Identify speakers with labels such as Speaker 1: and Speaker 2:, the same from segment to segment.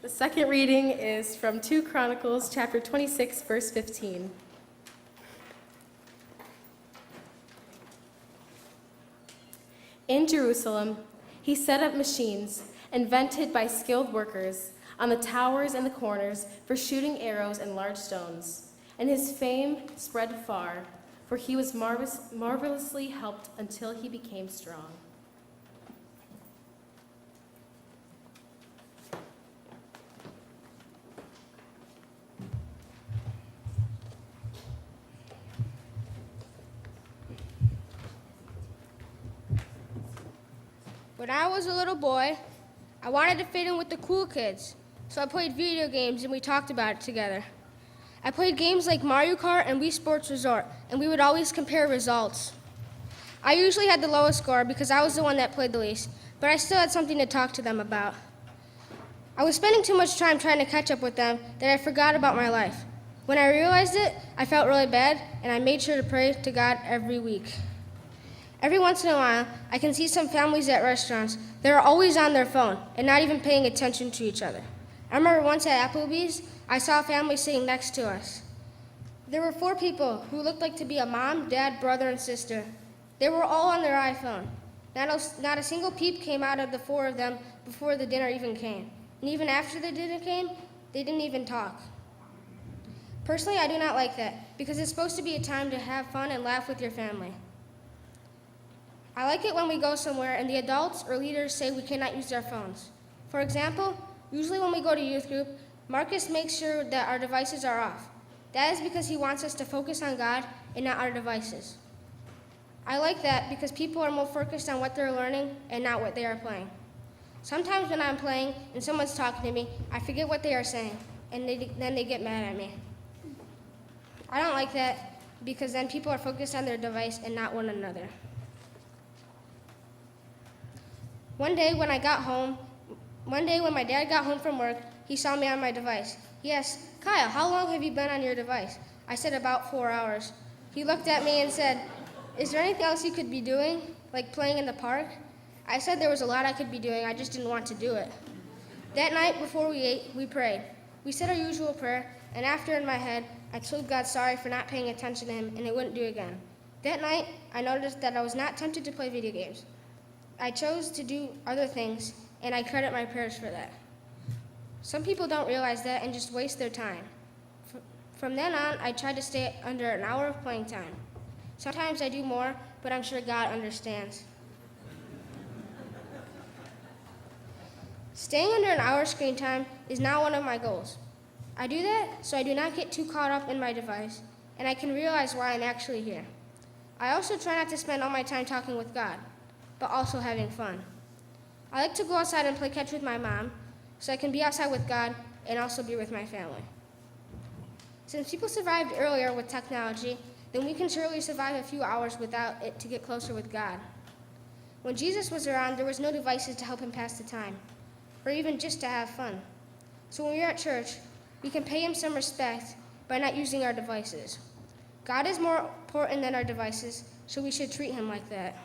Speaker 1: The second reading is from 2 Chronicles, chapter 26, verse 15. In Jerusalem, he set up machines invented by skilled workers on the towers and the corners for shooting arrows and large stones, and his fame spread far, for he was marvelously helped until he became strong.
Speaker 2: When I was a little boy, I wanted to fit in with the cool kids, so I played video games and we talked about it together. I played games like Mario Kart and Wii Sports Resort, and we would always compare results. I usually had the lowest score because I was the one that played the least, but I still had something to talk to them about. I was spending too much time trying to catch up with them that I forgot about my life. When I realized it, I felt really bad, and I made sure to pray to God every week. Every once in a while, I can see some families at restaurants that are always on their phone and not even paying attention to each other. I remember once at Applebee's, I saw a family sitting next to us. There were 4 people who looked like to be a mom, dad, brother, and sister. They were all on their iPhone. Not a single peep came out of the 4 of them before the dinner even came. And even after the dinner came, they didn't even talk. Personally, I do not like that because it's supposed to be a time to have fun and laugh with your family. I like it when we go somewhere and the adults or leaders say we cannot use our phones. For example, usually when we go to youth group, Marcus makes sure that our devices are off. That is because he wants us to focus on God and not our devices. I like that because people are more focused on what they're learning and not what they are playing. Sometimes when I'm playing and someone's talking to me, I forget what they are saying, and then they get mad at me. I don't like that because then people are focused on their device and not one another. One day when my dad got home from work, he saw me on my device. He asked, "Kyle, how long have you been on your device?" I said, "About 4 hours." He looked at me and said, "Is there anything else you could be doing, like playing in the park?" I said there was a lot I could be doing, I just didn't want to do it. That night before we ate, we prayed. We said our usual prayer, and after in my head, I told God sorry for not paying attention to him and I wouldn't do it again. That night, I noticed that I was not tempted to play video games. I chose to do other things, and I credit my prayers for that. Some people don't realize that and just waste their time. From then on, I tried to stay under an hour of playing time. Sometimes I do more, but I'm sure God understands. Staying under an hour screen time is not one of my goals. I do that so I do not get too caught up in my device, and I can realize why I'm actually here. I also try not to spend all my time talking with God, but also having fun. I like to go outside and play catch with my mom, so I can be outside with God and also be with my family. Since people survived earlier with technology, then we can surely survive a few hours without it to get closer with God. When Jesus was around, there was no devices to help him pass the time, or even just to have fun. So when we're at church, we can pay him some respect by not using our devices. God is more important than our devices, so we should treat him like that.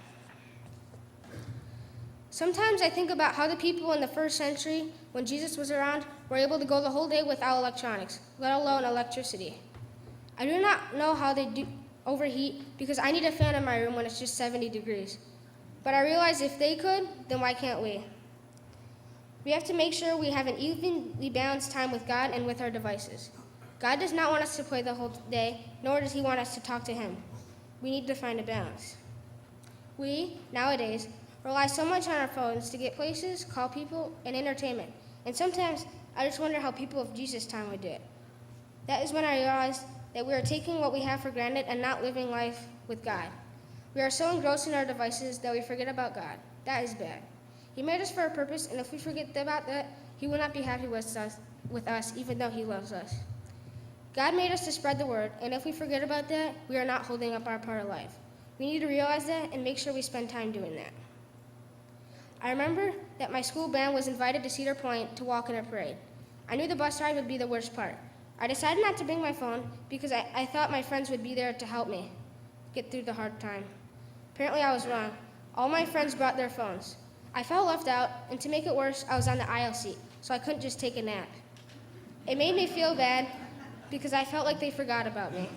Speaker 2: Sometimes I think about how the people in the first century, when Jesus was around, were able to go the whole day without electronics, let alone electricity. I do not know how they do overheat because I need a fan in my room when it's just 70 degrees. But I realize if they could, then why can't we? We have to make sure we have an evenly balanced time with God and with our devices. God does not want us to play the whole day, nor does he want us to talk to him. We need to find a balance. We, nowadays, rely so much on our phones to get places, call people, and entertainment. And sometimes I just wonder how people of Jesus' time would do it. That is when I realized that we are taking what we have for granted and not living life with God. We are so engrossed in our devices that we forget about God. That is bad. He made us for a purpose, and if we forget about that, he will not be happy with us, even though he loves us. God made us to spread the word, and if we forget about that, we are not holding up our part of life. We need to realize that and make sure we spend time doing that. I remember that my school band was invited to Cedar Point to walk in a parade. I knew the bus ride would be the worst part. I decided not to bring my phone because I thought my friends would be there to help me get through the hard time. Apparently I was wrong. All my friends brought their phones. I felt left out, and to make it worse, I was on the aisle seat. so I couldn't just take a nap. It made me feel bad because I felt like they forgot about me.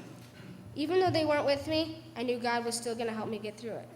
Speaker 2: Even though they weren't with me, I knew God was still going to help me get through it.